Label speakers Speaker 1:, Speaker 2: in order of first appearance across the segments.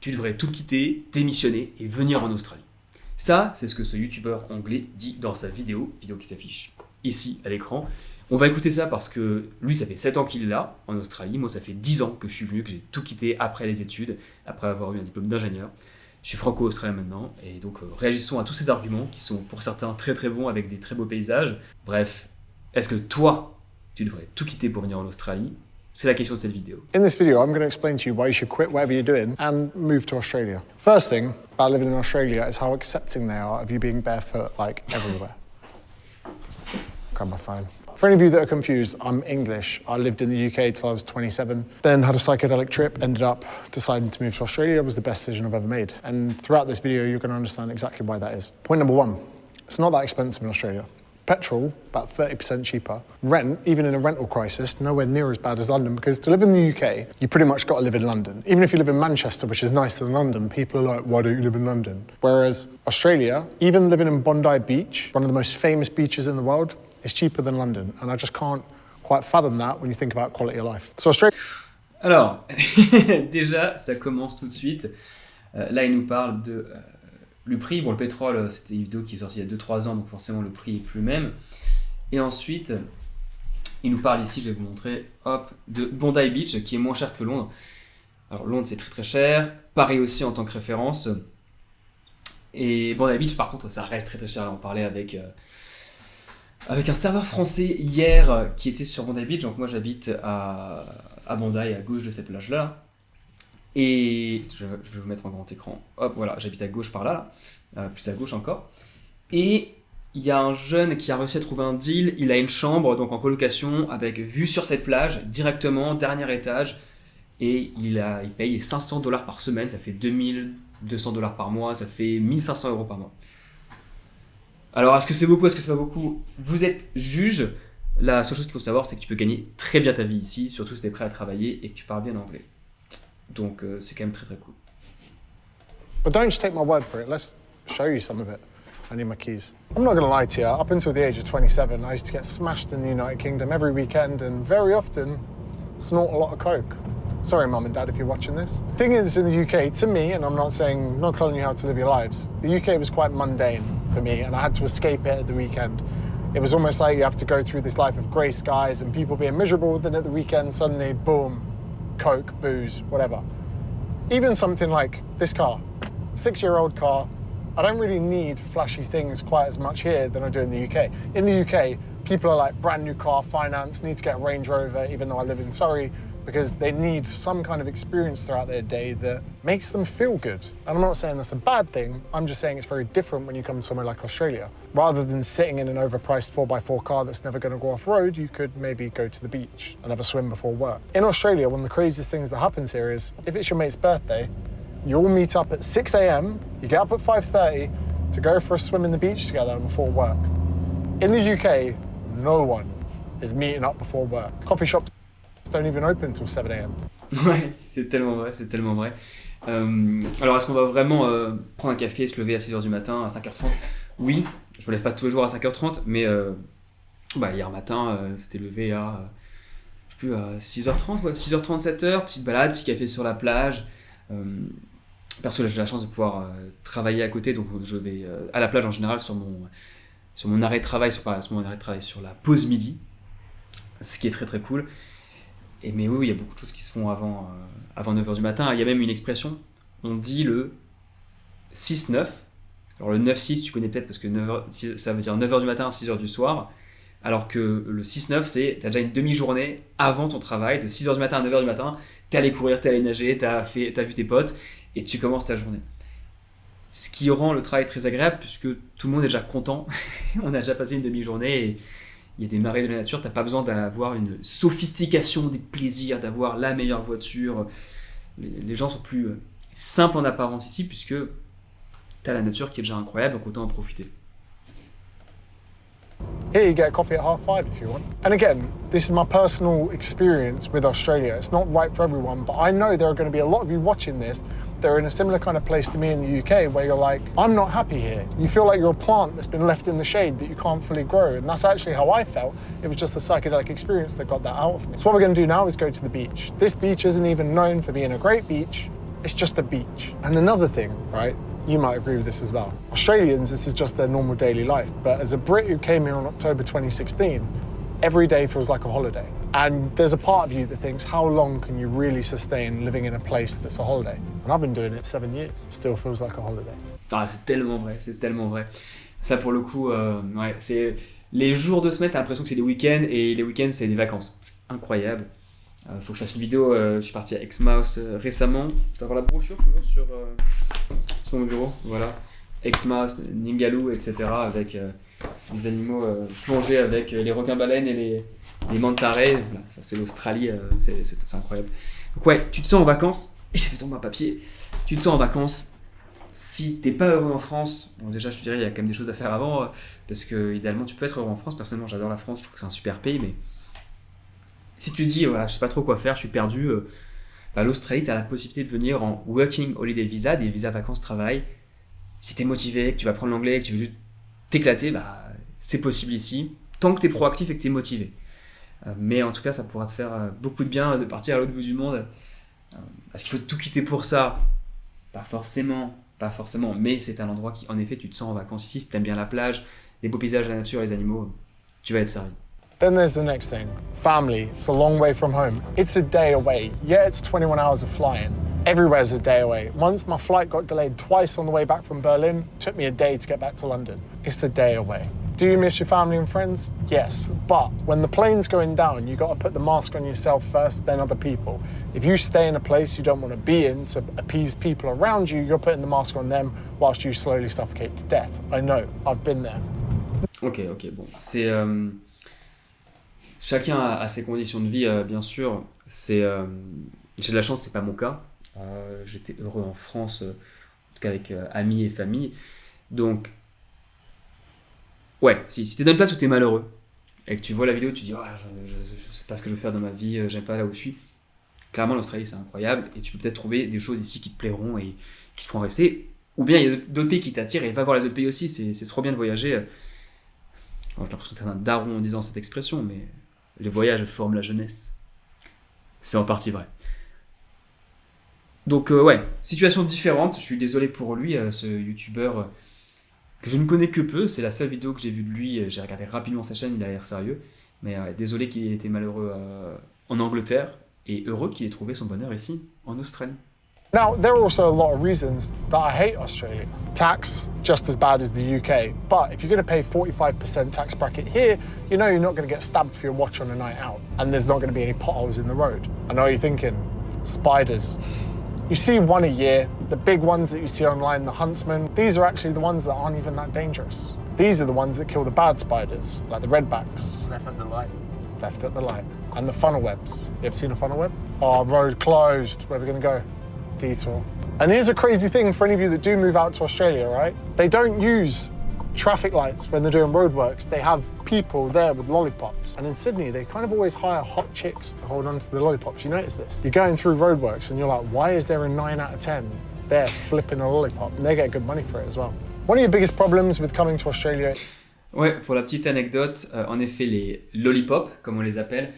Speaker 1: Tu devrais tout quitter, démissionner et venir en Australie. Ça, c'est ce que ce youtubeur anglais dit dans sa vidéo qui s'affiche ici à l'écran. On va écouter ça parce que lui, ça fait 7 ans qu'il est là, en Australie. Moi, ça fait 10 ans que je suis venu, que j'ai tout quitté après les études, après avoir eu un diplôme d'ingénieur. Je suis franco-australien maintenant, et donc réagissons à tous ces arguments qui sont pour certains très très bons avec des très beaux paysages. Bref, est-ce que toi, tu devrais tout quitter pour venir en Australie ? C'est la question de cette vidéo.
Speaker 2: In this video, I'm going to explain to you why you should quit whatever you're doing and move to Australia. First thing about living in Australia is how accepting they are of you being barefoot, like, everywhere. Grab my phone. For any of you that are confused, I'm English. I lived in the UK till I was 27, then had a psychedelic trip, ended up deciding to move to Australia. It was the best decision I've ever made. And throughout this video, you're going to understand exactly why that is. Point number one, it's not that expensive in Australia. Petrol, about 30% cheaper. Rent, even in a rental crisis, nowhere near as bad as London, because to live in the UK, you pretty much got to live in London. Even if you live in Manchester, which is nicer than London, people are like, why don't you live in London? Whereas Australia, even living in Bondi Beach, one of the most famous beaches in the world, is cheaper than London. And I just can't quite fathom that when you think about quality of life. So Australia...
Speaker 1: Alors, déjà, ça commence tout de suite. Là, il nous parle de... le prix, bon, le pétrole, c'était une vidéo qui est sortie il y a 2-3 ans, donc forcément le prix est plus le même. Et ensuite, il nous parle ici, je vais vous montrer, hop, de Bondi Beach, qui est moins cher que Londres. Alors Londres, c'est très très cher. Paris aussi en tant que référence. Et Bondi Beach, par contre, ça reste très très cher. Là, on parlait avec un serveur français hier qui était sur Bondi Beach. Donc moi, j'habite à Bondi, à gauche de cette plage-là. Et je vais vous mettre en grand écran. Hop, voilà, j'habite à gauche par là, plus à gauche encore. Et il y a un jeune qui a réussi à trouver un deal. Il a une chambre donc en colocation avec vue sur cette plage directement, dernier étage. Et il paye $500 par semaine. Ça fait $2,200 par mois. Ça fait 1 500 € par mois. Alors, est-ce que c'est beaucoup, est-ce que c'est pas beaucoup ? Vous êtes juge. La seule chose qu'il faut savoir, c'est que tu peux gagner très bien ta vie ici, surtout si tu es prêt à travailler et que tu parles bien anglais. Donc c'est quand même très très cool.
Speaker 2: But don't just take my word for it. Let's show you some of it. I need my keys. I'm not going to lie to you. Up until the age of 27, I used to get smashed in the United Kingdom every weekend and very often snort a lot of coke. Sorry, Mum and Dad, if you're watching this. Thing is, in the UK, to me, and I'm not telling you how to live your lives, the UK was quite mundane for me, and I had to escape it at the weekend. It was almost like you have to go through this life of grey skies and people being miserable, then at the weekend, suddenly, boom, coke, booze, whatever. Even something like this car, 6-year-old car. I don't really need flashy things quite as much here than I do in the UK. In the UK, people are like brand new car, finance, need to get a Range Rover, even though I live in Surrey, because they need some kind of experience throughout their day that makes them feel good. And I'm not saying that's a bad thing, I'm just saying it's very different when you come to somewhere like Australia. Rather than sitting in an overpriced 4x4 car that's never going to go off-road, you could maybe go to the beach and have a swim before work. In Australia, one of the craziest things that happens here is, if it's your mate's birthday, you all meet up at 6 a.m, you get up at 5:30 to go for a swim in the beach together before work. In the UK, no one is meeting up before work. Coffee shops don't even open until 7 a.m.
Speaker 1: Ouais, c'est tellement vrai, c'est tellement vrai. Alors, est-ce qu'on va vraiment prendre un café et se lever à 6h du matin, à 5h30 ? Oui, je me lève pas tous les jours à 5h30, mais hier matin, c'était levé à, je sais plus, à 6h30, ouais, 6h30, 7h, petite balade, petit café sur la plage. Perso, j'ai la chance de pouvoir travailler à côté, donc je vais à la plage en général sur mon arrêt de travail, sur la pause midi, ce qui est très très cool. Mais oui, il y a beaucoup de choses qui se font avant 9h du matin. Il y a même une expression, on dit le 6-9. Alors le 9-6, tu connais peut-être parce que 9h, ça veut dire 9h du matin à 6h du soir. Alors que le 6-9, c'est t'as déjà une demi-journée avant ton travail, de 6h du matin à 9h du matin, t'es allé courir, t'es allé nager, t'as vu tes potes, et tu commences ta journée. Ce qui rend le travail très agréable, puisque tout le monde est déjà content, on a déjà passé une demi-journée, et il y a des marées de la nature, t'as pas besoin d'avoir une sophistication des plaisirs, d'avoir la meilleure voiture. Les gens sont plus simples en apparence ici, puisque t'as la nature qui est déjà incroyable, donc autant en profiter.
Speaker 2: Here you get a coffee at 5:30 if you want. And again, this is my personal experience with Australia. It's not right for everyone, but I know there are going to be a lot of you watching this that are in a similar kind of place to me in the UK where you're like, I'm not happy here. You feel like you're a plant that's been left in the shade that you can't fully grow. And that's actually how I felt. It was just the psychedelic experience that got that out of me. So what we're going to do now is go to the beach. This beach isn't even known for being a great beach, it's just a beach. And another thing, right, you might agree with this as well. Australians, this is just their normal daily life. But as a Brit who came here in October 2016, every day feels like a holiday. And there's a part of you that thinks, how long can you really sustain living in a place that's a holiday? And I've been doing it 7 years. Still feels like a holiday.
Speaker 1: Ah, c'est tellement vrai, c'est tellement vrai. Ça, pour le coup, ouais, c'est les jours de semaine, t'as l'impression que c'est des week-ends, et les week-ends, c'est des vacances. C'est incroyable. Faut que je fasse une vidéo. Je suis parti à Exmouth récemment. Je dois avoir la brochure toujours sur mon bureau. Voilà. Exmouth, Ningaloo, etc. Avec des animaux plongés avec les requins-baleines et les mantarés. Voilà, ça, c'est l'Australie. C'est incroyable. Donc, ouais, tu te sens en vacances. Et j'ai fait tomber un papier. Tu te sens en vacances. Si t'es pas heureux en France, bon, déjà, je te dirais, il y a quand même des choses à faire avant. Parce que, idéalement, tu peux être heureux en France. Personnellement, j'adore la France. Je trouve que c'est un super pays. Mais si tu dis, voilà, je sais pas trop quoi faire, je suis perdu, l'Australie, tu as la possibilité de venir en Working Holiday Visa, des visas vacances-travail. Si tu es motivé, que tu vas prendre l'anglais, que tu veux juste t'éclater, c'est possible ici, tant que tu es proactif et que tu es motivé. Mais en tout cas, ça pourra te faire beaucoup de bien de partir à l'autre bout du monde. Est-ce qu'il faut tout quitter pour ça? Pas forcément, mais c'est un endroit qui, en effet, tu te sens en vacances ici. Si tu aimes bien la plage, les beaux paysages, la nature, les animaux, tu vas être servi.
Speaker 2: Then there's the next thing. Family. It's a long way from home. It's a day away. Yeah, it's 21 hours of flying. Everywhere's a day away. Once my flight got delayed twice on the way back from Berlin. Took me a day to get back to London. It's a day away. Do you miss your family and friends? Yes. But when the plane's going down, you got to put the mask on yourself first, then other people. If you stay in a place you don't want to be in to appease people around you, you're putting the mask on them whilst you slowly suffocate to death. I know. I've been there.
Speaker 1: Ok, bon. C'est... Chacun a ses conditions de vie, bien sûr. J'ai de la chance, c'est pas mon cas. J'étais heureux en France, en tout cas avec amis et famille. Donc, ouais, si t'es dans une place où t'es malheureux et que tu vois la vidéo, tu dis je sais pas ce que je veux faire dans ma vie, j'aime pas là où je suis. Clairement, l'Australie, c'est incroyable et tu peux peut-être trouver des choses ici qui te plairont et qui te feront rester. Ou bien il y a d'autres pays qui t'attirent et va voir les autres pays aussi. C'est trop bien de voyager. J'ai l'impression d'être un daron en disant cette expression, mais les voyages forment la jeunesse. C'est en partie vrai. Donc ouais, situation différente. Je suis désolé pour lui, ce youtubeur que je ne connais que peu. C'est la seule vidéo que j'ai vue de lui. J'ai regardé rapidement sa chaîne, il a l'air sérieux. Mais désolé qu'il ait été malheureux en Angleterre et heureux qu'il ait trouvé son bonheur ici, en Australie.
Speaker 2: Now, there are also a lot of reasons that I hate Australia. Tax, just as bad as the UK. But if you're going to pay 45% tax bracket here, you know you're not going to get stabbed for your watch on a night out. And there's not going to be any potholes in the road. I know you're thinking, spiders. You see one a year. The big ones that you see online, the huntsmen, these are actually the ones that aren't even that dangerous. These are the ones that kill the bad spiders, like the redbacks.
Speaker 3: Left at the light.
Speaker 2: Left at the light. And the funnel webs. You ever seen a funnel web? Oh, road closed. Where are we going to go? Detour. And here's a crazy thing for any of you that do move out to Australia, right? They don't use traffic lights when they're doing roadworks. They have people there with lollipops. And in Sydney, they kind of always hire hot chicks to hold on to the lollipops. You notice this? You're going through roadworks and you're like, why is there a 9 out of 10 there flipping a lollipop? And they get good money for it as well. One of your biggest problems with coming to Australia...
Speaker 1: Ouais, pour la petite anecdote, en effet, les lollipops, comme on les appelle,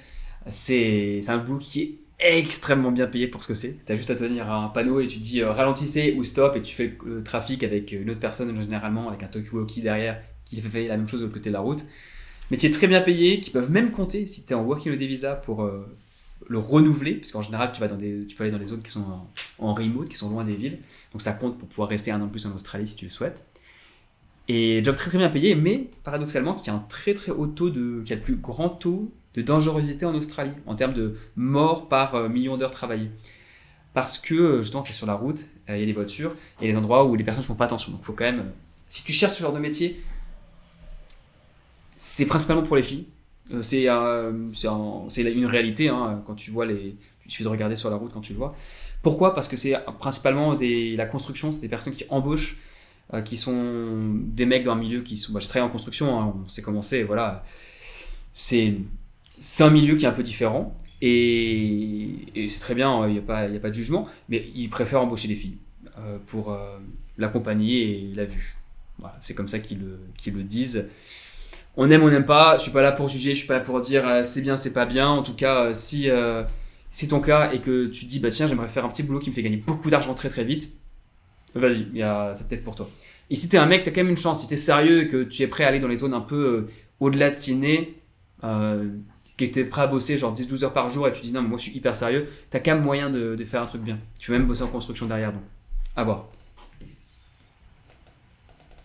Speaker 1: c'est un boulot qui est extrêmement bien payé pour ce que c'est. T'as juste à tenir un panneau et tu te dis ralentissez ou stop et tu fais le trafic avec une autre personne, généralement avec un talkie-walkie derrière qui fait la même chose de l'autre côté de la route. Métier très bien payé, qui peuvent même compter si t'es en working holiday visa pour le renouveler, parce qu'en général tu peux aller dans des zones qui sont en remote, qui sont loin des villes, donc ça compte pour pouvoir rester 1 an de plus en Australie si tu le souhaites. Et job très très bien payé, mais paradoxalement qui a un très très haut taux qui a le plus grand taux de dangerosité en Australie, en termes de morts par million d'heures travaillées. Parce que, justement, tu es sur la route, il y a des voitures, il y a des endroits où les personnes ne font pas attention. Donc, il faut quand même... Si tu cherches ce genre de métier, c'est principalement pour les filles. C'est une réalité, hein, quand tu vois il suffit de regarder sur la route quand tu le vois. Pourquoi ? Parce que c'est principalement la construction, c'est des personnes qui embauchent, qui sont des mecs dans un milieu qui sont... j'ai travaillé en construction, hein, on sait comment c'est, voilà. C'est un milieu qui est un peu différent et c'est très bien, il n'y a pas de jugement, mais ils préfèrent embaucher des filles pour l'accompagner et la vue. Voilà, c'est comme ça qu'ils le disent. On aime, on n'aime pas, je ne suis pas là pour juger, je ne suis pas là pour dire c'est bien, c'est pas bien. En tout cas, si c'est ton cas et que tu te dis, bah tiens, j'aimerais faire un petit boulot qui me fait gagner beaucoup d'argent très très vite, vas-y, c'est peut-être pour toi. Et si t'es un mec, t'as quand même une chance. Si t'es sérieux et que tu es prêt à aller dans les zones un peu au-delà de Sydney, que t'es prêt à bosser genre 10-12 heures par jour et tu dis non, mais moi je suis hyper sérieux, t'as quand même moyen de faire un truc bien. Tu peux même bosser en construction derrière, donc à voir.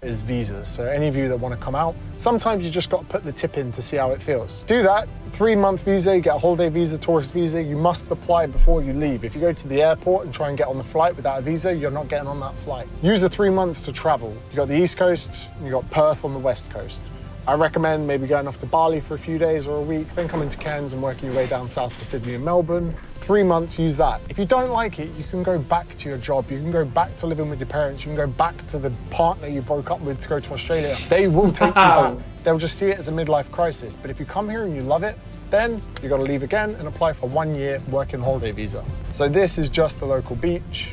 Speaker 2: Is visas. So any of you that want to come out, sometimes you just got to put the tip in to see how it feels. Do that, 3-month visa, you get a holiday visa, tourist visa, you must apply before you leave. If you go to the airport and try and get on the flight without a visa, you're not getting on that flight. Use the 3 months to travel. You got the East Coast, you got Perth on the West Coast. I recommend maybe going off to Bali for a few days or a week, then coming to Cairns and working your way down south to Sydney and Melbourne. 3 months, use that. If you don't like it, you can go back to your job. You can go back to living with your parents. You can go back to the partner you broke up with to go to Australia. They will take you home. They'll just see it as a midlife crisis. But if you come here and you love it, then you got to leave again and apply for 1 year working holiday visa. So this is just the local beach.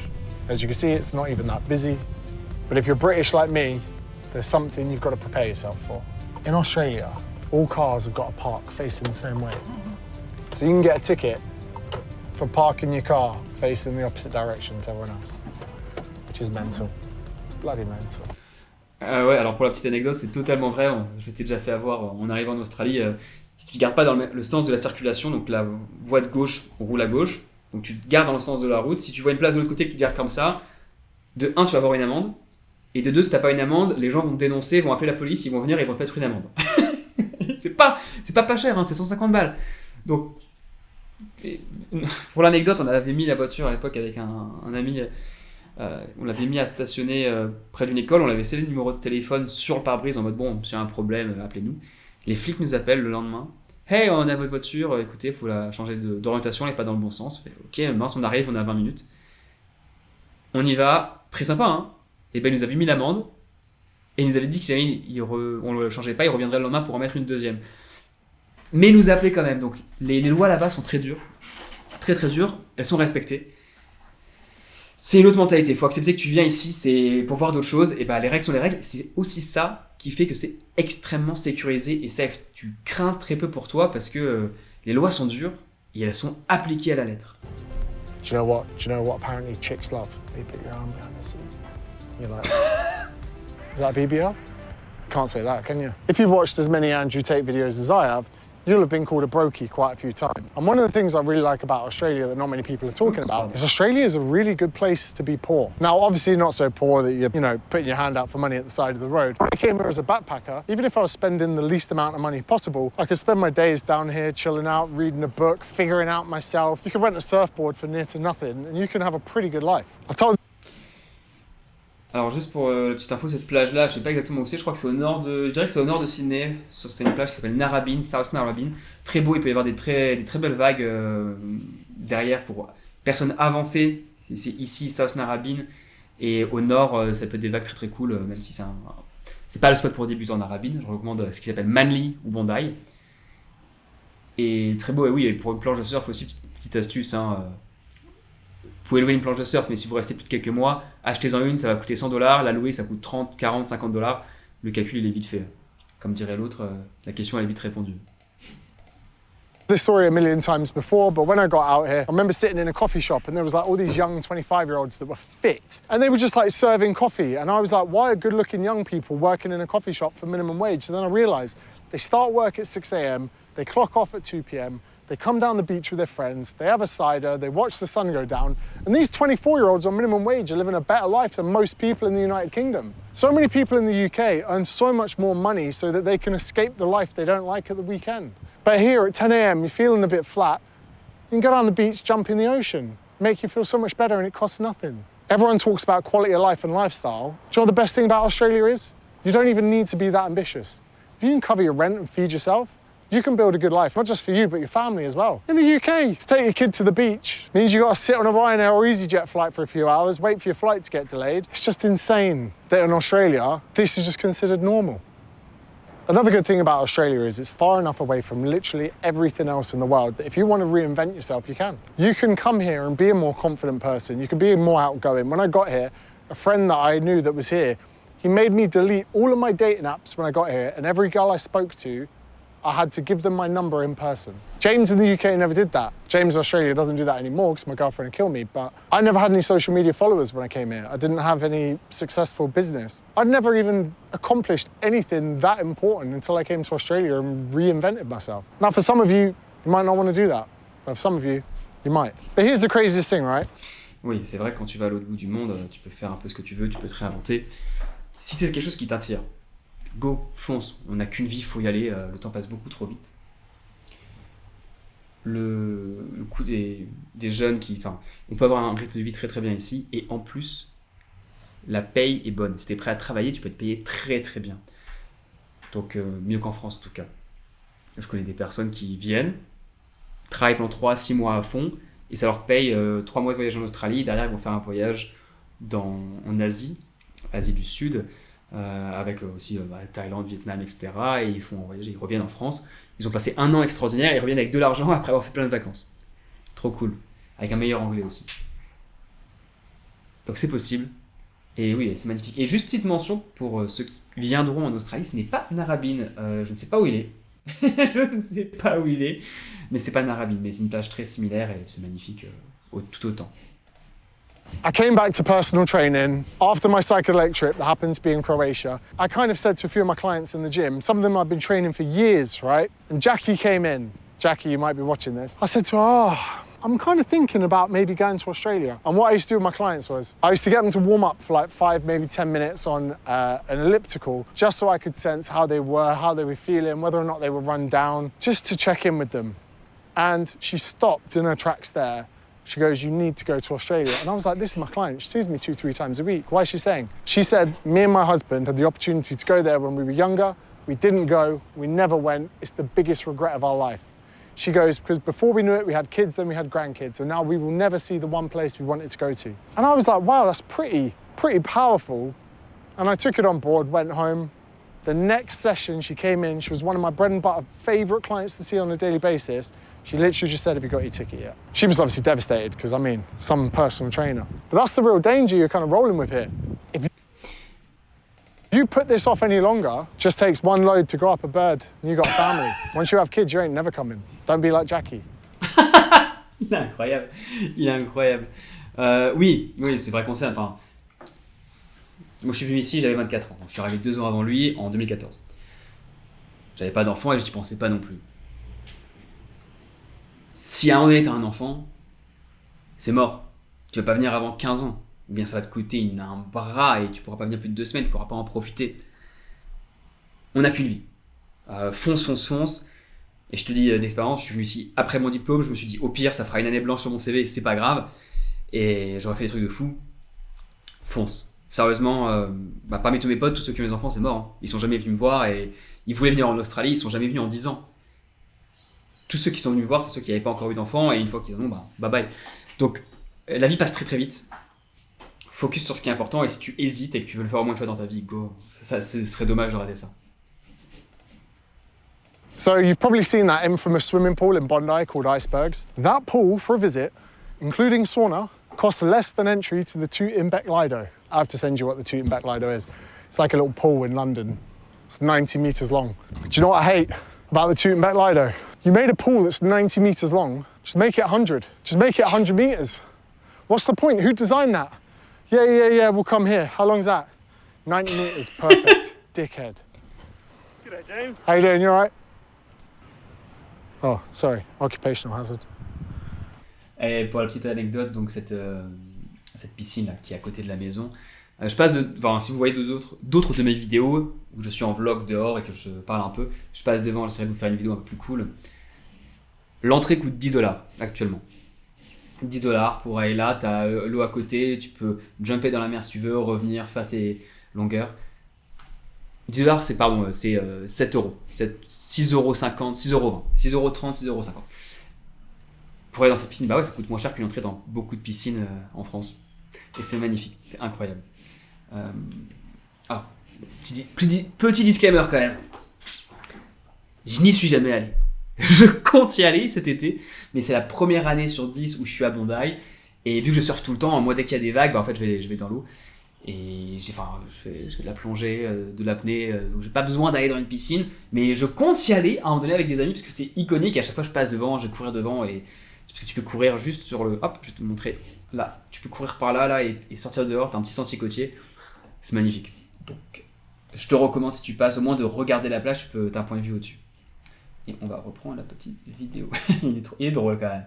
Speaker 2: As you can see, it's not even that busy. But if you're British like me, there's something you've got to prepare yourself for. In Australia, all cars have got to park facing the same way. So you can get a ticket for parking your car facing the opposite direction to everyone else, which is mental. It's bloody mental.
Speaker 1: Ouais, alors pour la petite anecdote, c'est totalement vrai. Je m'étais déjà fait avoir en arrivant en Australie. Si tu ne gardes pas dans le sens de la circulation, donc la voie de gauche, on roule à gauche. Donc tu te gardes dans le sens de la route. Si tu vois une place de l'autre côté que tu te gardes comme ça, de 1, tu vas avoir une amende. Et de 2, si t'as pas une amende, les gens vont te dénoncer, vont appeler la police, ils vont venir et ils vont te mettre une amende. c'est pas cher, hein, c'est 150 balles. Donc, pour l'anecdote, on avait mis la voiture à l'époque avec un ami, on l'avait mis à stationner près d'une école, on l'avait scellé le numéro de téléphone sur le pare-brise en mode bon, s'il y a un problème, appelez-nous. Les flics nous appellent le lendemain. Hey, on a votre voiture, écoutez, il faut la changer d'orientation, elle n'est pas dans le bon sens. Ok, mince, on arrive, on a 20 minutes. On y va, très sympa, hein. Et ben il nous avait mis l'amende et il nous avait dit que si on ne le changeait pas, il reviendrait le lendemain pour en mettre une deuxième. Mais il nous appelait quand même. Donc les lois là-bas sont très dures, très très dures. Elles sont respectées. C'est une autre mentalité. Il faut accepter que tu viens ici, c'est pour voir d'autres choses. Et ben les règles sont les règles. C'est aussi ça qui fait que c'est extrêmement sécurisé et safe. Tu crains très peu pour toi parce que les lois sont dures et elles sont appliquées à la lettre.
Speaker 2: Do you know what apparently chicks love? They put your arm behind the seat. You're like, is that a BBL? Can't say that, can you? If you've watched as many Andrew Tate videos as I have, you'll have been called a brokey quite a few times. And one of the things I really like about Australia that not many people are talking about is Australia is a really good place to be poor. Now, obviously not so poor that you're, putting your hand out for money at the side of the road. I came here as a backpacker. Even if I was spending the least amount of money possible, I could spend my days down here chilling out, reading a book, figuring out myself. You can rent a surfboard for near to nothing and you can have a pretty good life. I've told.
Speaker 1: Alors juste pour la petite info, cette plage-là, je sais pas exactement où c'est, je crois que c'est au nord je dirais que c'est au nord de Sydney, c'est une plage qui s'appelle Narrabeen, South Narrabeen, très beau, il peut y avoir des très belles vagues derrière pour personnes avancées, c'est ici South Narrabeen, et au nord ça peut être des vagues très très cool, même si c'est pas le spot pour débutants en Narrabeen, je recommande ce qui s'appelle Manly ou Bondi, et très beau, et oui, et pour une planche de surf aussi, petite astuce, hein, vous pouvez louer une planche de surf, mais si vous restez plus de quelques mois, achetez-en une, ça va coûter $100, la louer ça coûte 30, 40, $50, le calcul il est vite fait. Comme dirait l'autre, la question elle est vite répondue.
Speaker 2: This story a million times before, but when I got out here, I remember sitting in a coffee shop and there was like all these young 25-year-olds that were fit. And they were just like serving coffee. And I was like, why are good-looking young people working in a coffee shop for minimum wage? So then I realized they start work at 6 a.m, they clock off at 2 p.m, they come down the beach with their friends, they have a cider, they watch the sun go down, and these 24-year-olds on minimum wage are living a better life than most people in the United Kingdom. So many people in the UK earn so much more money so that they can escape the life they don't like at the weekend. But here at 10 a.m, you're feeling a bit flat, you can go down the beach, jump in the ocean, make you feel so much better and it costs nothing. Everyone talks about quality of life and lifestyle. Do you know what the best thing about Australia is? You don't even need to be that ambitious. If you can cover your rent and feed yourself, you can build a good life, not just for you, but your family as well. In the UK, to take your kid to the beach means you got to sit on a Ryanair or EasyJet flight for a few hours, wait for your flight to get delayed. It's just insane that in Australia, this is just considered normal. Another good thing about Australia is it's far enough away from literally everything else in the world that if you want to reinvent yourself, you can. You can come here and be a more confident person. You can be more outgoing. When I got here, a friend that I knew that was here, he made me delete all of my dating apps when I got here, and every girl I spoke to I had to give them my number in person. James in the UK never did that. James in Australia doesn't do that anymore because my girlfriend would kill me, but I never had any social media followers when I came here. I didn't have any successful business. I'd never even accomplished anything that important until I came to Australia and reinvented myself. Now, for some of you, you might not want to do that, but for some of you, you might. But here's the craziest thing, right?
Speaker 1: Oui, c'est vrai, quand tu vas à l'autre bout du monde, tu peux faire un peu ce que tu veux, tu peux te réinventer. Si c'est quelque chose qui t'attire, go, fonce. On n'a qu'une vie, il faut y aller, le temps passe beaucoup trop vite. Le coût des jeunes on peut avoir un rythme de vie très très bien ici, et en plus, la paye est bonne. Si t'es prêt à travailler, tu peux être payé très très bien. Donc mieux qu'en France en tout cas. Je connais des personnes qui viennent, travaillent pendant 3-6 mois à fond, et ça leur paye 3 mois de voyage en Australie, et derrière ils vont faire un voyage en Asie du Sud, avec aussi Thaïlande, Vietnam, etc. Et ils font un voyage, ils reviennent en France. Ils ont passé 1 an extraordinaire, ils reviennent avec de l'argent après avoir fait plein de vacances. Trop cool. Avec un meilleur anglais aussi. Donc c'est possible. Et oui, c'est magnifique. Et juste petite mention pour ceux qui viendront en Australie, ce n'est pas Narrabeen. Je ne sais pas où il est. Je ne sais pas où il est. Mais c'est pas Narrabeen, mais c'est une plage très similaire et c'est magnifique tout autant.
Speaker 2: I came back to personal training after my psychedelic trip that happened to be in Croatia. I kind of said to a few of my clients in the gym, some of them I've been training for years, right? And Jackie came in. Jackie, you might be watching this. I said to her, I'm kind of thinking about maybe going to Australia. And what I used to do with my clients was I used to get them to warm up for like 5, maybe 10 minutes on an elliptical, just so I could sense how they were feeling, whether or not they were run down, just to check in with them. And she stopped in her tracks there. She goes, you need to go to Australia. And I was like, this is my client. She sees me 2-3 times a week. Why is she saying? She said, me and my husband had the opportunity to go there when we were younger. We didn't go. We never went. It's the biggest regret of our life. She goes, because before we knew it, we had kids, then we had grandkids. And now we will never see the one place we wanted to go to. And I was like, wow, that's pretty powerful. And I took it on board, went home. The next session she came in, she was one of my bread and butter favorite clients to see on a daily basis. She literally just said, have you got your ticket yet? She was obviously devastated because, I mean, some personal trainer. But that's the real danger you're kind of rolling with here. If you put this off any longer, just takes one load to grow up a bird and you got a family. Once you have kids, you ain't never coming. Don't be like Jackie.
Speaker 1: Il est incroyable. Il est incroyable. Oui, c'est vrai qu'on sait. Enfin, moi, je suis venu ici, j'avais 24 ans. Je suis arrivé 2 ans avant lui, en 2014. J'avais pas d'enfant et je n'y pensais pas non plus. Si à un moment donné t'as un enfant, c'est mort. Tu vas pas venir avant 15 ans. Ou bien ça va te coûter un bras et tu pourras pas venir plus de 2 semaines, tu pourras pas en profiter. On n'a qu'une vie. Fonce. Et je te dis d'expérience, je suis venu ici après mon diplôme, je me suis dit au pire ça fera une année blanche sur mon CV, c'est pas grave. Et j'aurais fait des trucs de fou. Fonce. Sérieusement, parmi tous mes potes, tous ceux qui ont des enfants, c'est mort. Hein. Ils sont jamais venus me voir et ils voulaient venir en Australie, ils sont jamais venus en 10 ans. Tous ceux qui sont venus me voir, c'est ceux qui n'avaient pas encore eu d'enfants, et une fois qu'ils en ont, bye bye. Donc, la vie passe très très vite. Focus sur ce qui est important, et si tu hésites et que tu veux le faire au moins une fois dans ta vie, go. Ça, ce serait dommage de rater ça.
Speaker 2: So you've probably seen that infamous swimming pool in Bondi called Icebergs. That pool, for a visit, including sauna, costs less than entry to the Tootenbeck Lido. I have to send you what the Tootenbeck Lido is. It's like a little pool in London. It's 90 metres long. Do you know what I hate about the Tootenbeck Lido? You made a pool that's 90 metres long. Just make it 100. Just make it 100 metres. What's the point? Who designed that? Yeah, we'll come here. How long's that? 90 metres, perfect. Dickhead.
Speaker 3: G'day, James.
Speaker 2: How you doing? You all right? Oh, sorry. Occupational hazard.
Speaker 1: Et pour la petite anecdote, donc cette piscine là, qui est à côté de la maison, si vous voyez d'autres de mes vidéos où je suis en vlog dehors et que je parle un peu, je passe devant, j'essaierai de vous faire une vidéo un peu plus cool. L'entrée coûte $10 actuellement. $10 pour aller là, t'as l'eau à côté, tu peux jumper dans la mer si tu veux, revenir, faire tes longueurs. $10 c'est 7 euros. C'est 6,50€, 6,20€, 6,30€, 6,50€. Pour aller dans cette piscine, ça coûte moins cher qu'une entrée dans beaucoup de piscines en France. Et c'est magnifique, c'est incroyable. Petit disclaimer quand même. Je n'y suis jamais allé. Je compte y aller cet été, mais c'est la première année sur 10 où je suis à Bondi. Et vu que je surfe tout le temps, moi dès qu'il y a des vagues, en fait je vais dans l'eau. Et je fais de la plongée, de l'apnée, donc j'ai pas besoin d'aller dans une piscine, mais je compte y aller à un moment donné avec des amis parce que c'est iconique. Et à chaque fois je passe devant, je vais courir devant et parce que tu peux courir juste sur le. Hop, je vais te montrer là. Tu peux courir par là et sortir dehors. T'as un petit sentier côtier, c'est magnifique. Donc je te recommande si tu passes au moins de regarder la plage, t'as un point de vue au-dessus. Et on va reprendre la petite vidéo. il est drôle quand même.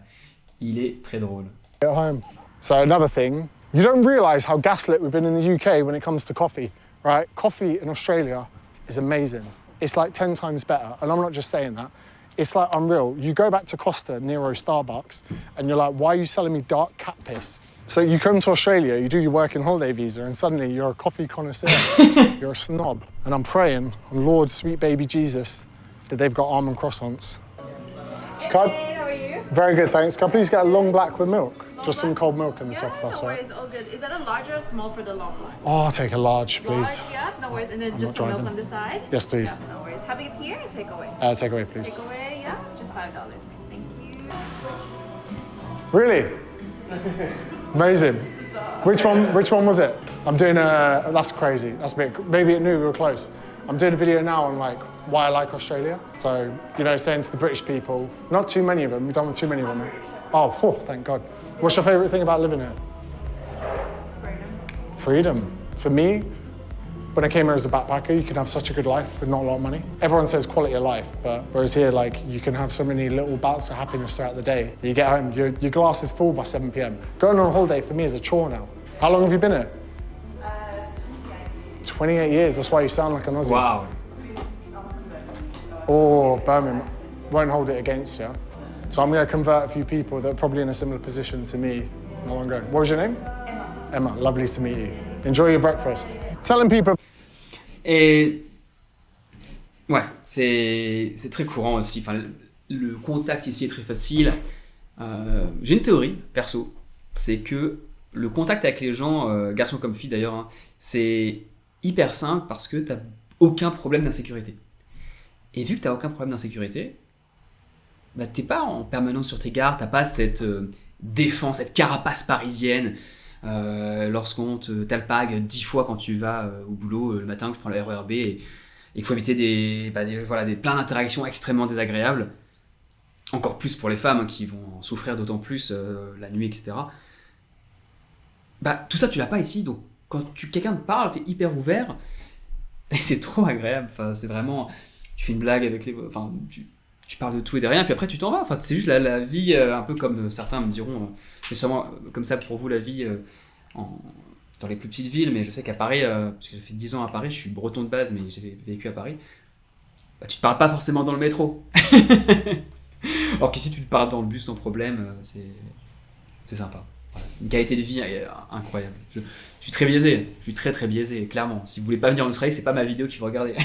Speaker 1: Il est très drôle.
Speaker 2: At home. So another thing, you don't realise how gaslit we've been in the UK when it comes to coffee, right? Coffee in Australia is amazing. It's like 10 times better, and I'm not just saying that. It's like unreal. You go back to Costa, Nero, Starbucks, and you're like, why are you selling me dark cat piss? So you come to Australia, you do your work and holiday visa, and suddenly you're a coffee connoisseur. You're a snob. And I'm praying on Lord, sweet baby Jesus, that they've got almond croissants.
Speaker 4: Hey, how are you?
Speaker 2: Very good, thanks. Can I please get a long black with milk? Just some cold milk in the top of us,
Speaker 4: no
Speaker 2: right?
Speaker 4: worries, all good. Is that a large or a small for the long one?
Speaker 2: Oh, I'll take a large, please.
Speaker 4: Large, yeah, no worries. And then
Speaker 2: I'm
Speaker 4: just
Speaker 2: not
Speaker 4: the milk
Speaker 2: driving.
Speaker 4: on the side?
Speaker 2: Yes, please.
Speaker 4: Yeah, no worries. Having it here and take away?
Speaker 2: Take away, please.
Speaker 4: Take away, yeah, just $5. Thank you.
Speaker 2: Really? Amazing. Which one was it? I'm doing that's crazy. That's a bit, maybe it knew we were close. I'm doing a video now on like why I like Australia. So, saying to the British people, not too many of them, we don't want too many of them. Oh, thank God. What's your favourite thing about living here? Freedom. For me, when I came here as a backpacker, you can have such a good life with not a lot of money. Everyone says quality of life, but whereas here, like, you can have so many little bouts of happiness throughout the day. You get home, your glass is full by 7 p.m. Going on a holiday for me is a chore now. How long have you been here? 28 years, that's why you sound like an Aussie.
Speaker 1: Waouh.
Speaker 2: Or Birmingham won't hold it against you. So I'm going to convert a few people that are probably in a similar position to me not long ago. What was your name? Emma. Emma, lovely to meet you. Enjoy your breakfast. Telling people...
Speaker 1: Et ouais, c'est très courant aussi. Enfin, le contact ici est très facile. J'ai une théorie, perso, c'est que le contact avec les gens, garçons comme filles d'ailleurs, hein, c'est hyper simple parce que t'as aucun problème d'insécurité. Et vu que t'as aucun problème d'insécurité, bah t'es pas en permanence sur tes gardes, t'as pas cette défense, cette carapace parisienne lorsqu'on t'alpague 10 fois quand tu vas au boulot le matin, que tu prends le RER B et qu'il faut éviter plein d'interactions extrêmement désagréables, encore plus pour les femmes hein, qui vont en souffrir d'autant plus la nuit, etc. Bah tout ça tu l'as pas ici, donc quand quelqu'un te parle, t'es hyper ouvert et c'est trop agréable. Enfin, c'est vraiment, tu fais une blague avec les, enfin tu parles de tout et de rien, puis après tu t'en vas. Enfin, c'est juste la vie, un peu comme certains me diront, c'est sûrement comme ça pour vous la vie dans les plus petites villes, mais je sais qu'à Paris, parce que j'ai fait 10 ans à Paris, je suis breton de base, mais j'ai vécu à Paris, bah, tu te parles pas forcément dans le métro. Alors qu'ici, tu te parles dans le bus sans problème, c'est sympa. Voilà. Une qualité de vie incroyable. Je suis très biaisé, je suis très très biaisé, clairement. Si vous voulez pas venir en Australie, c'est pas ma vidéo qu'il faut regarder.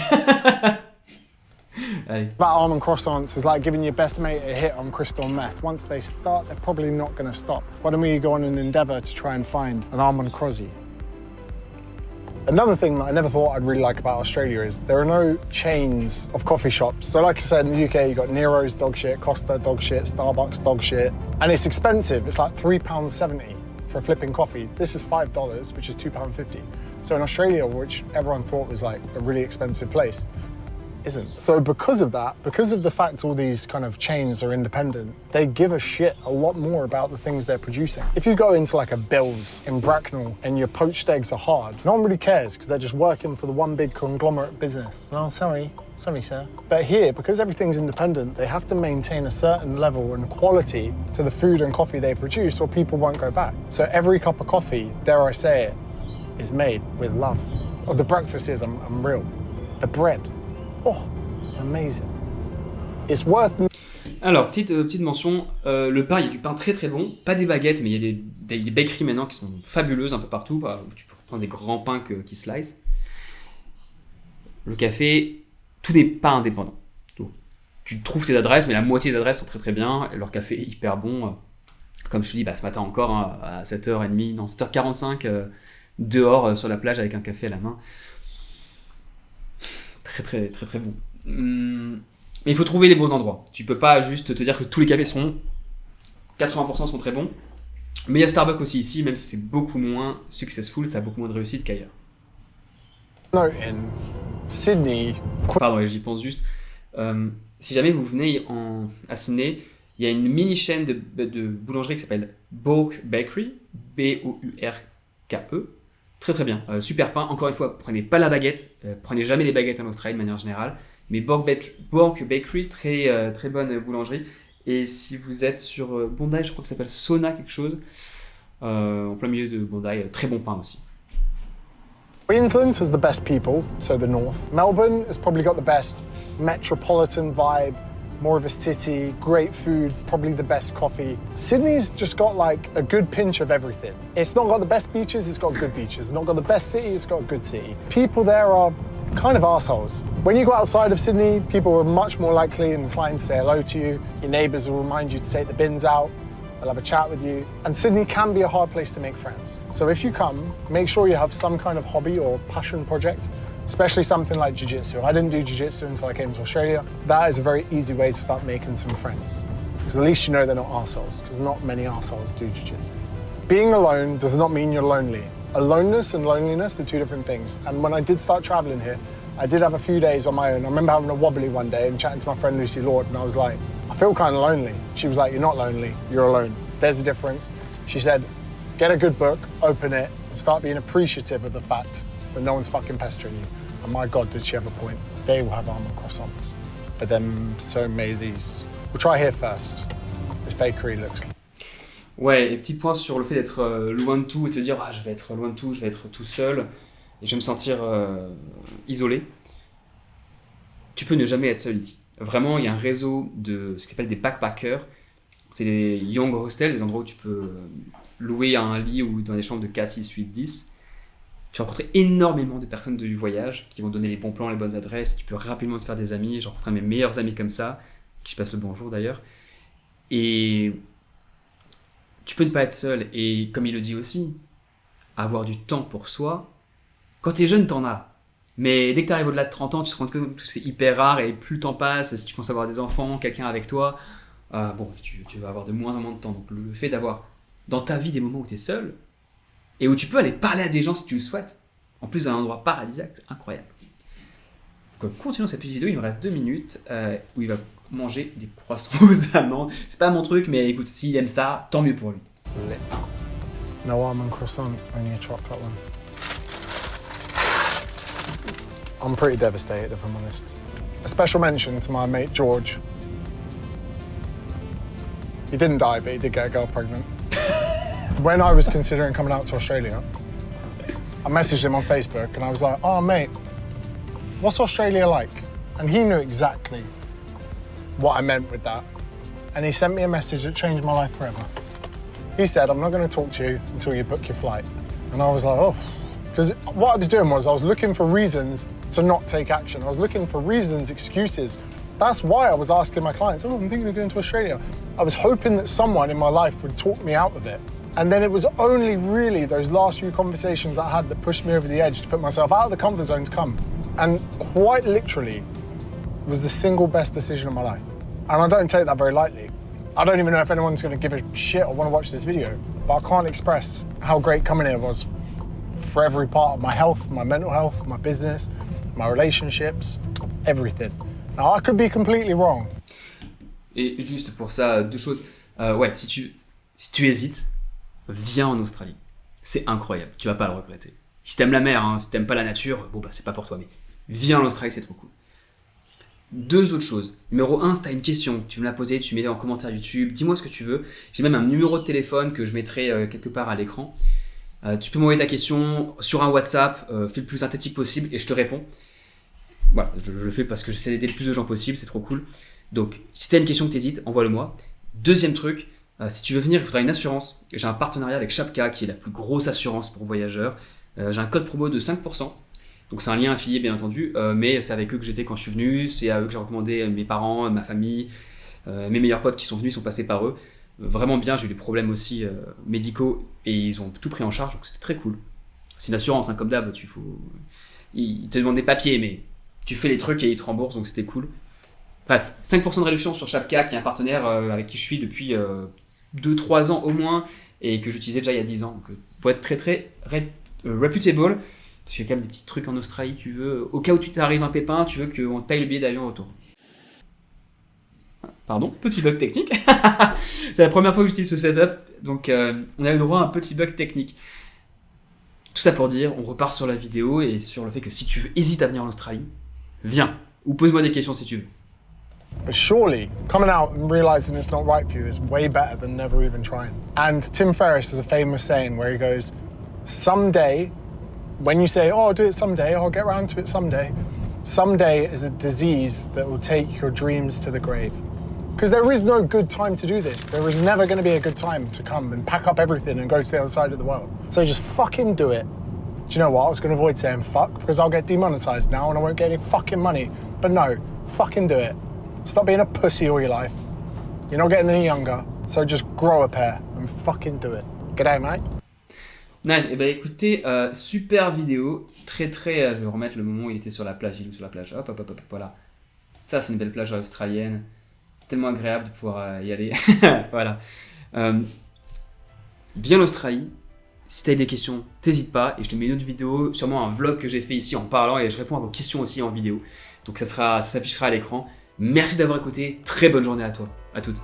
Speaker 2: That almond croissants is like giving your best mate a hit on crystal meth. Once they start, they're probably not going to stop. Why don't we go on an endeavour to try and find an almond croissant? Another thing that I never thought I'd really like about Australia is there are no chains of coffee shops. So like I said, in the UK, you've got Nero's dog shit, Costa dog shit, Starbucks dog shit. And it's expensive. It's like £3.70 for a flipping coffee. This is $5, which is £2.50. So in Australia, which everyone thought was like a really expensive place, isn't. So because of that, because of the fact all these kind of chains are independent, they give a shit a lot more about the things they're producing. If you go into like a Bill's in Bracknell and your poached eggs are hard, no one really cares because they're just working for the one big conglomerate business. Oh, sorry, sir. But here, because everything's independent, they have to maintain a certain level and quality to the food and coffee they produce or people won't go back. So every cup of coffee, dare I say it, is made with love. Oh, the breakfast is unreal. The bread. Oh, amazing. It's worth...
Speaker 1: Alors, petite mention, le pain, il y a du pain très très bon, pas des baguettes, mais il y a des bakeries maintenant qui sont fabuleuses un peu partout, où tu peux prendre des grands pains qui slice. Le café, tout n'est pas indépendant. Donc, tu trouves tes adresses, mais la moitié des adresses sont très très bien, et leur café est hyper bon. Comme je te dis, ce matin encore, hein, à 7h30, non, 7h45, dehors sur la plage avec un café à la main. Très très très très bon. Mais il faut trouver les bons endroits. Tu peux pas juste te dire que tous les cafés sont 80% sont très bons. Mais il y a Starbucks aussi ici, même si c'est beaucoup moins successful, ça a beaucoup moins de réussite qu'ailleurs.
Speaker 2: Note in Sydney.
Speaker 1: Pardon, j'y pense juste. Si jamais vous venez à Sydney, il y a une mini chaîne de boulangerie qui s'appelle Bourke Bakery, Bourke. Très très bien, super pain. Encore une fois, prenez pas la baguette, prenez jamais les baguettes en Australie de manière générale. Mais Bourke Bakery, très, très bonne boulangerie. Et si vous êtes sur Bondi, je crois que ça s'appelle Sona quelque chose, en plein milieu de Bondi, très bon pain aussi.
Speaker 2: Queensland has the best people, so the north. Melbourne has probably got the best metropolitan vibe, more of a city, great food, probably the best coffee. Sydney's just got like a good pinch of everything. It's not got the best beaches, it's got good beaches. It's not got the best city, it's got a good city. People there are kind of assholes. When you go outside of Sydney, people are much more likely and inclined to say hello to you. Your neighbours will remind you to take the bins out. They'll have a chat with you. And Sydney can be a hard place to make friends. So if you come, make sure you have some kind of hobby or passion project, especially something like jiu-jitsu. I didn't do jiu-jitsu until I came to Australia. That is a very easy way to start making some friends. Because at least you know they're not arseholes, because not many arseholes do jiu-jitsu. Being alone does not mean you're lonely. Aloneness and loneliness are two different things. And when I did start traveling here, I did have a few days on my own. I remember having a wobbly one day and chatting to my friend Lucy Lord, and I was like, I feel kind of lonely. She was like, you're not lonely, you're alone. There's a difference. She said, get a good book, open it, and start being appreciative of the fact that no one's fucking pestering you. And my God, did she have a point. They will have almond croissants. But then so may these. We'll try here first. This bakery looks...
Speaker 1: Ouais, et petit point sur le fait d'être loin de tout et de se dire ah, je vais être loin de tout, je vais être tout seul et je vais me sentir isolé. Tu peux ne jamais être seul ici. Vraiment, il y a un réseau de ce qui s'appelle des backpackers. C'est des young hostels, des endroits où tu peux louer un lit ou dans des chambres de 4, 6, 8, 10. Tu vas rencontrer énormément de personnes du voyage qui vont donner les bons plans, les bonnes adresses. Tu peux rapidement te faire des amis. J'ai rencontré mes meilleurs amis comme ça, qui je passe le bonjour d'ailleurs. Et tu peux ne pas être seul. Et comme il le dit aussi, avoir du temps pour soi. Quand t'es jeune, t'en as. Mais dès que t'arrives au-delà de 30 ans, tu te rends compte que c'est hyper rare et plus le temps passe, si tu commences à avoir des enfants, quelqu'un avec toi, tu vas avoir de moins en moins de temps. Donc le fait d'avoir dans ta vie des moments où t'es seul et où tu peux aller parler à des gens si tu le souhaites, en plus d'un endroit paradisiaque, c'est incroyable. Donc continuons cette petite vidéo, il nous reste 2 minutes où il va manger des croissants aux amandes. C'est pas mon truc, mais écoute, s'il aime ça, tant mieux pour lui.
Speaker 2: lit. No almond croissant, only a chocolate one. I'm pretty devastated, if I'm honest. A special mention to my mate George. He didn't die, but he did get a girl pregnant. When I was considering coming out to Australia, I messaged him on Facebook and I was like, oh mate, what's Australia like? And he knew exactly what I meant with that. And he sent me a message that changed my life forever. He said, I'm not going to talk to you until you book your flight. And I was like, oh. Because what I was doing was I was looking for reasons to not take action. I was looking for reasons, excuses. That's why I was asking my clients, oh, I'm thinking of going to Australia. I was hoping that someone in my life would talk me out of it. And then it was only really those last few conversations I had that pushed me over the edge to put myself out of the comfort zone to come. And quite literally, it was the single best decision of my life. And I don't take that very lightly. I don't even know if anyone's going to give a shit or want to watch this video, but I can't express how great coming here was for every part of my health, my mental health, my business, my relationships, everything. Now, I could be completely wrong.
Speaker 1: Et juste pour ça, 2 choses. Ouais, si tu hésites, viens en Australie. C'est incroyable, tu vas pas le regretter. Si t'aimes la mer, si t'aimes pas la nature, bon bah c'est pas pour toi, mais viens en Australie, c'est trop cool. 2 autres choses. Numéro 1, si t'as une question, tu veux me la poser, tu mets en commentaire YouTube, dis-moi ce que tu veux. J'ai même un numéro de téléphone que je mettrai quelque part à l'écran. Tu peux m'envoyer ta question sur un WhatsApp, fais le plus synthétique possible et je te réponds. Voilà, je le fais parce que j'essaie d'aider le plus de gens possible, c'est trop cool. Donc, si tu as une question que tu hésites, envoie-le moi. Deuxième truc, si tu veux venir, il faudra une assurance. J'ai un partenariat avec Shapka, qui est la plus grosse assurance pour voyageurs. J'ai un code promo de 5%. Donc, c'est un lien affilié, bien entendu, mais c'est avec eux que j'étais quand je suis venu. C'est à eux que j'ai recommandé mes parents, ma famille, mes meilleurs potes qui sont venus, ils sont passés par eux. Vraiment bien, j'ai eu des problèmes aussi médicaux et ils ont tout pris en charge, donc c'était très cool. C'est une assurance, comme d'hab, ils te demandent des papiers, mais tu fais les trucs et ils te remboursent, donc c'était cool. Bref, 5% de réduction sur Shapka, qui est un partenaire avec qui je suis depuis 2-3 ans au moins, et que j'utilisais déjà il y a 10 ans. Donc, pour être très reputable, parce qu'il y a quand même des petits trucs en Australie, tu veux, au cas où tu t'arrives un pépin, tu veux qu'on te paye le billet d'avion retour. Pardon, petit bug technique. C'est la première fois que j'utilise ce setup, donc on a le droit à un petit bug technique. Tout ça pour dire, on repart sur la vidéo et sur le fait que si tu hésites à venir en Australie, viens, ou pose-moi des questions si tu veux.
Speaker 2: But surely, coming out and realizing it's not right for you is way better than never even trying. And Tim Ferriss has a famous saying where he goes, someday, when you say, oh, I'll do it someday, I'll get around to it someday, someday is a disease that will take your dreams to the grave. Because there is no good time to do this. There is never going to be a good time to come and pack up everything and go to the other side of the world. So just fucking do it. Do you know what? I was going to avoid saying fuck because I'll get demonetized now and I won't get any fucking money. But no, fucking do it. Stop being a pussy all your life. You're not getting any younger. So just grow a pair and fucking do it. G'day, mate.
Speaker 1: Nice, et bah écoutez, super vidéo, je vais remettre le moment où il était sur la plage, il est sur la plage, hop, voilà. Ça c'est une belle plage australienne, tellement agréable de pouvoir y aller, voilà. Viens en Australie, si t'as des questions, t'hésites pas, et je te mets une autre vidéo, sûrement un vlog que j'ai fait ici en parlant, et je réponds à vos questions aussi en vidéo. Donc ça s'affichera à l'écran. Merci d'avoir écouté, très bonne journée à toi, à toutes.